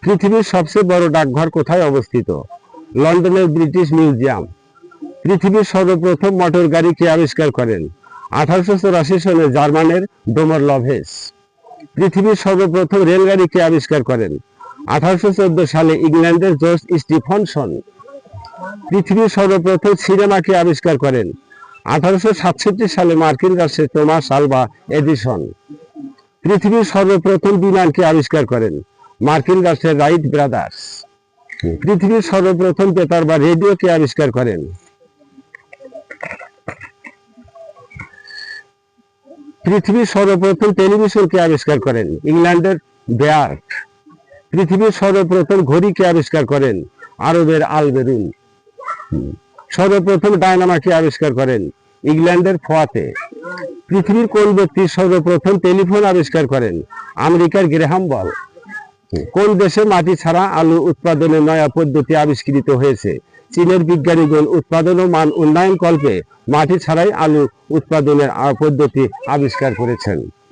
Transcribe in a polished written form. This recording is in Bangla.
পৃথিবীর সবচেয়ে বড় ডাকঘর কোথায় অবস্থিত? লন্ডনের ব্রিটিশ মিউজিয়াম। পৃথিবীর সর্বপ্রথম মোটর গাড়ি কে আবিষ্কার করেন? 1884 সালে জার্মানের ডোমর লভেস। পৃথিবীর সর্বপ্রথম রেলগাড়ি কে আবিষ্কার করেন? 1814 সালে ইংল্যান্ডের জর্জ স্টিফনসন। পৃথিবীর সর্বপ্রথম সিনেমা কে আবিষ্কার করেন? 1867 সালে মার্কিন রাষ্ট্রের টমাস আলভা এডিসন। পৃথিবীর সর্বপ্রথম বিমান কে আবিষ্কার করেন? মার্কিন রাষ্ট্রের রাইট ব্রাদার্স। পৃথিবীর সর্বপ্রথম বেতার বা রেডিও কে আবিষ্কার করেন? পৃথিবীর সর্বপ্রথম টেলিভিশন কে আবিষ্কার করেন? ইংল্যান্ডের বেয়ার্ট। পৃথিবীর সর্বপ্রথম ঘড়ি কে আবিষ্কার করেন? আরবের আল বেরুন। সর্বপ্রথম ডায়নামা কে আবিষ্কার করেন? ইংল্যান্ডের ফোয়াতে। পৃথিবীর কোন ব্যক্তি সর্বপ্রথম টেলিফোন আবিষ্কার করেন? আমেরিকার গ্রেহাম বেল। কোন দেশে মাটি ছাড়া আলু উৎপাদনের নয়া পদ্ধতি আবিষ্কৃত হয়েছে? চীনের বিজ্ঞানীগণ উৎপাদন ও মান উন্নয়ন কল্পে মাটি ছাড়াই আলু উৎপাদনের পদ্ধতি আবিষ্কার করেছেন।